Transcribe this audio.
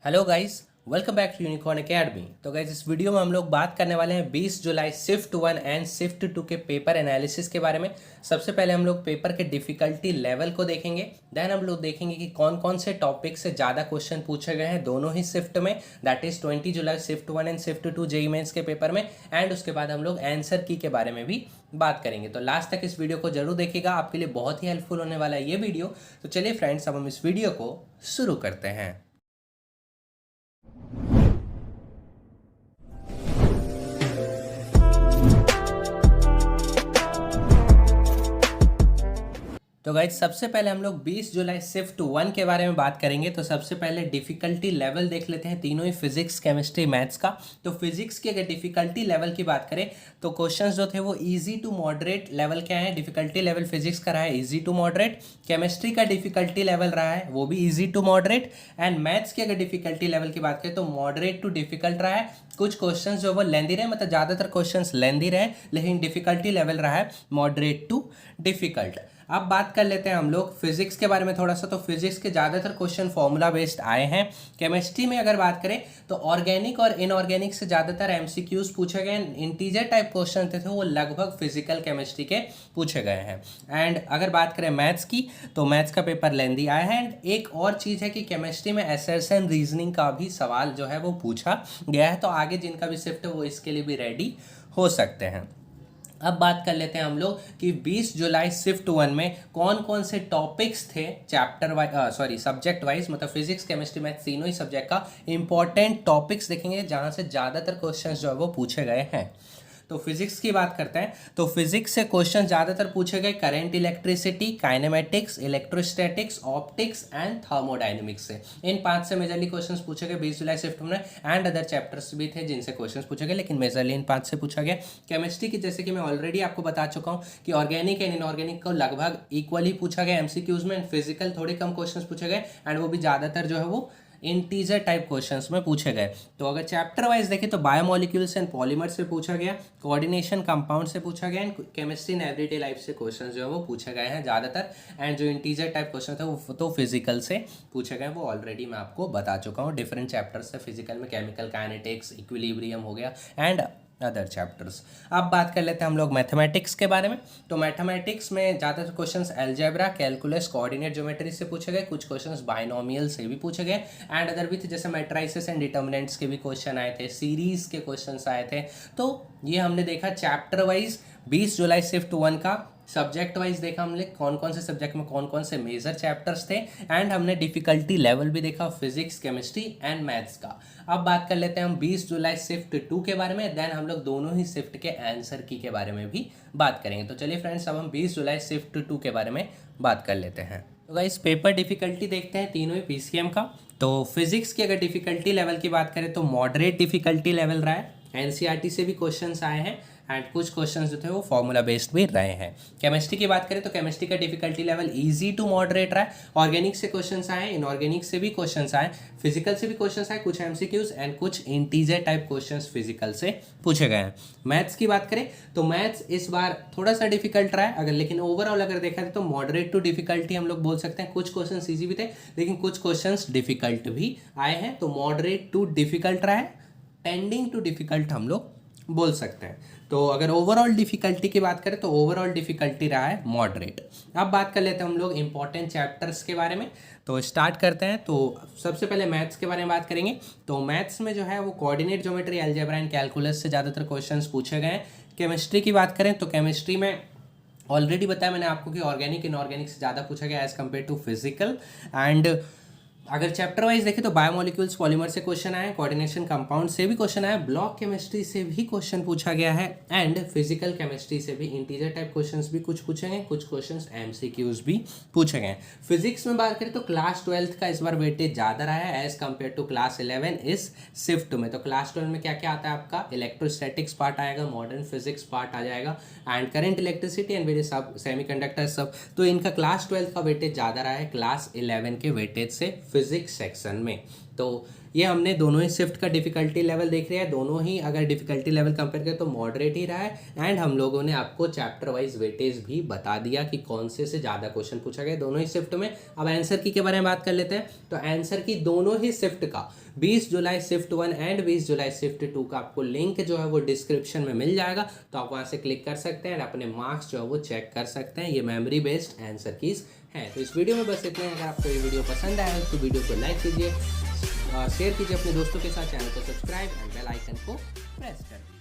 Hello guys, welcome back to Unicorn Academy. तो guys, इस video में हम लोग बात करने वाले हैं 20 जुलाई शिफ्ट 1 एंड शिफ्ट 2 के पेपर एनालिसिस के बारे में। सबसे पहले हम लोग पेपर के डिफ़िकल्टी लेवल को देखेंगे। देन हम लोग देखेंगे कि कौन कौन से टॉपिक से ज़्यादा क्वेश्चन पूछे गए हैं दोनों ही शिफ्ट में, दैट इज़ 20 जुलाई shift 1 and shift 2 JEE mains के पेपर में। एंड उसके बाद हम लोग आंसर की के बारे में भी बात करेंगे। तो लास्ट तक इस वीडियो को जरूर देखिएगा, आपके लिए बहुत ही हेल्पफुल होने वाला है ये वीडियो। तो चलिए फ्रेंड्स, अब हम इस वीडियो को शुरू करते हैं। तो गाइज, सबसे पहले हम लोग 20 जुलाई शिफ्ट 1 के बारे में बात करेंगे। तो सबसे पहले डिफ़िकल्टी लेवल देख लेते हैं, तीनों ही फिजिक्स केमिस्ट्री मैथ्स का। तो फिजिक्स की अगर डिफ़िकल्टी लेवल की बात करें तो क्वेश्चंस जो थे वो इजी टू मॉडरेट लेवल के हैं। डिफ़िकल्टी लेवल फिजिक्स का रहा है इजी टू मॉडरेट। केमिस्ट्री का डिफ़िकल्टी लेवल रहा है वो भी easy to moderate. And maths की अगर डिफ़िकल्टी लेवल की बात करें तो मॉडरेट टू डिफ़िकल्ट रहा है। कुछ क्वेश्चंस जो वो लेंदी रहे, मतलब ज़्यादातर क्वेश्चंस लेंदी रहे, लेकिन डिफ़िकल्टी लेवल रहा है मॉडरेट टू डिफ़िकल्ट। अब बात कर लेते हैं हम लोग फिजिक्स के बारे में थोड़ा सा। तो फिजिक्स के ज़्यादातर क्वेश्चन फॉर्मूला बेस्ड आए हैं। केमिस्ट्री में अगर बात करें तो ऑर्गेनिक और इनऑर्गेनिक से ज़्यादातर एमसीक्यूज पूछे गए। इंटीजर टाइप क्वेश्चन थे वो लगभग फिजिकल केमिस्ट्री के पूछे गए हैं। एंड अगर बात करें मैथ्स की तो मैथ्स का पेपर लेंदी आया है। एंड एक और चीज़ है कि केमिस्ट्री में एसर्शन रीजनिंग का भी सवाल जो है वो पूछा गया है। तो आगे जिनका भी शिफ्ट है वो इसके लिए भी रेडी हो सकते हैं। अब बात कर लेते हैं हम लोग कि 20 जुलाई शिफ्ट 1 में कौन कौन से टॉपिक्स थे चैप्टर वाइज, सब्जेक्ट वाइज, मतलब फिजिक्स केमिस्ट्री मैथ तीनों ही सब्जेक्ट का इंपॉर्टेंट टॉपिक्स देखेंगे जहां से ज़्यादातर क्वेश्चंस जो है वो पूछे गए हैं। तो फिजिक्स की बात करते हैं तो फिजिक्स से क्वेश्चन ज़्यादातर पूछे गए current electricity, kinematics, electrostatics, optics and thermodynamics से। इन 5 से मेजरली क्वेश्चंस पूछे गए 20 जुलाई शिफ्ट में। एंड अदर चैप्टर्स भी थे जिनसे क्वेश्चंस पूछे गए, लेकिन मेजरली इन 5 से पूछा गया। केमिस्ट्री की जैसे कि मैं ऑलरेडी आपको बता चुका हूँ कि ऑर्गेनिक एंड इनऑर्गेनिक को लगभग इक्वली पूछा गया एमसीक्यूज में। फिजिकल थोड़े कम क्वेश्चन पूछे गए एंड वो भी ज़्यादातर जो है वो इंटीजर टाइप क्वेश्चंस में पूछे गए। तो अगर चैप्टर वाइज देखें तो बायोमोलिक्यूल्स एंड पॉलीमर से पूछा गया, कोऑर्डिनेशन कंपाउंड से पूछा गया, and chemistry and everyday life से क्वेश्चंस जो है वो पूछे गए हैं ज़्यादातर। एंड जो इंटीजर टाइप क्वेश्चन थे वो तो फिजिकल से पूछे गए, वो ऑलरेडी मैं आपको बता चुका हूँ। डिफरेंट चैप्टर्स है फिजिकल में, केमिकल काइनेटिक्स, इक्विलिब्रियम हो गया एंड अदर चैप्टर्स। अब बात कर लेते हैं हम लोग मैथमेटिक्स के बारे में। तो मैथमेटिक्स में ज़्यादातर questions algebra, calculus, coordinate geometry से पूछे गए। कुछ क्वेश्चंस बाइनोमियल से भी पूछे गए एंड अदर भी थे, जैसे मैट्राइसेस एंड डिटर्मिनेंट्स के भी क्वेश्चन आए थे, सीरीज के क्वेश्चंस आए थे। तो ये हमने देखा चैप्टर वाइज 20 जुलाई शिफ्ट 1 का। सब्जेक्ट वाइज देखा हमने कौन कौन से सब्जेक्ट में कौन कौन से मेजर चैप्टर्स थे। एंड हमने डिफिकल्टी लेवल भी देखा फिजिक्स, केमिस्ट्री एंड मैथ्स का। अब बात कर लेते हैं हम 20 जुलाई शिफ्ट 2 के बारे में। देन हम लोग दोनों ही शिफ्ट के आंसर की के बारे में भी बात करेंगे। तो चलिए फ्रेंड्स, अब हम 20 जुलाई शिफ्ट 2 के बारे में बात कर लेते हैं। तो गाइस, पेपर डिफिकल्टी देखते हैं तीनों ही पीसीएम का। तो फिजिक्स की अगर डिफिकल्टी लेवल की बात करें तो मॉडरेट डिफिकल्टी लेवल रहा है। एनसीईआरटी से भी क्वेश्चंस आए हैं एंड कुछ क्वेश्चंस जो थे वो फॉर्मूला बेस्ड भी रहे हैं। केमिस्ट्री की बात करें तो केमिस्ट्री का difficulty level easy to moderate रहा है। ऑर्गेनिक से क्वेश्चंस आए, इनऑर्गेनिक से भी क्वेश्चंस आए, फिजिकल से भी क्वेश्चंस आए, कुछ एमसीक्यूज एंड कुछ इंटीजर टाइप क्वेश्चंस फिजिकल से पूछे गए हैं। मैथ्स की बात करें तो मैथ्स इस बार थोड़ा सा डिफिकल्ट रहा है अगर, लेकिन ओवरऑल अगर देखा जाए तो मॉडरेट टू डिफिकल्टी हम लोग बोल सकते हैं। कुछ क्वेश्चन ईजी भी थे लेकिन कुछ क्वेश्चन डिफिकल्ट भी आए हैं। तो मॉडरेट टू डिफिकल्ट रहा है, टेंडिंग टू डिफिकल्ट हम लोग बोल सकते हैं। तो अगर ओवरऑल डिफिकल्टी की बात करें तो ओवरऑल डिफिकल्टी रहा है मॉडरेट। अब बात कर लेते हैं हम लोग इंपॉर्टेंट चैप्टर्स के बारे में। तो स्टार्ट करते हैं। तो सबसे पहले मैथ्स के बारे में बात करेंगे। तो मैथ्स में जो है वो coordinate geometry, algebra and calculus से ज़्यादातर क्वेश्चंस पूछे गए हैं। केमिस्ट्री की बात करें तो केमिस्ट्री में ऑलरेडी बताया मैंने आपको कि ऑर्गेनिक इनऑर्गेनिक से ज़्यादा पूछा गया as compare to physical. And अगर चैप्टर वाइज देखें तो बायोमोलिक्यूल्स, पॉलीमर से क्वेश्चन आए, कोऑर्डिनेशन कंपाउंड से भी क्वेश्चन आया, ब्लॉक केमिस्ट्री से भी क्वेश्चन पूछा गया है एंड फिजिकल केमिस्ट्री से भी इंटीजर टाइप क्वेश्चंस भी कुछ पूछे गए, कुछ क्वेश्चंस एमसीक्यूज भी पूछे गए। फिजिक्स में बात करें तो क्लास 12 का इस बार वेटेज ज़्यादा रहा है एज कम्पेयर टू क्लास 11 इस शिफ्ट में। तो क्लास 12 में क्या क्या आता है आपका, इलेक्ट्रोस्टैटिक्स पार्ट आएगा, मॉडर्न फिजिक्स पार्ट आ जाएगा and current electricity and various सब सेमीकंडक्टर सब। तो इनका क्लास 12 का वेटेज ज़्यादा रहा है क्लास 11 के वेटेज से फिजिक्स सेक्शन में। तो ये हमने दोनों ही शिफ्ट का डिफिकल्टी लेवल देख रहे हैं, दोनों ही अगर डिफिकल्टी लेवल कंपेयर करें तो मॉडरेट ही रहा है। एंड हम लोगों ने आपको चैप्टर वाइज वेटेज भी बता दिया कि कौन से ज़्यादा क्वेश्चन पूछा गया दोनों ही शिफ्ट में। अब आंसर की के बारे में बात कर लेते हैं। तो आंसर की दोनों ही शिफ्ट का 20 जुलाई शिफ्ट 1 एंड 20 जुलाई शिफ्ट 2 का आपको लिंक जो है वो डिस्क्रिप्शन में मिल जाएगा, तो आप वहाँ से क्लिक कर सकते हैं और अपने मार्क्स जो है वो चेक कर सकते हैं। ये मेमोरी बेस्ड आंसर कीज हैं। तो इस वीडियो में बस इतना है। अगर आपको ये वीडियो पसंद आया तो वीडियो को लाइक कीजिए, शेयर कीजिए अपने दोस्तों के साथ, चैनल को सब्सक्राइब एंड बेल आइकन को प्रेस कर दीजिए।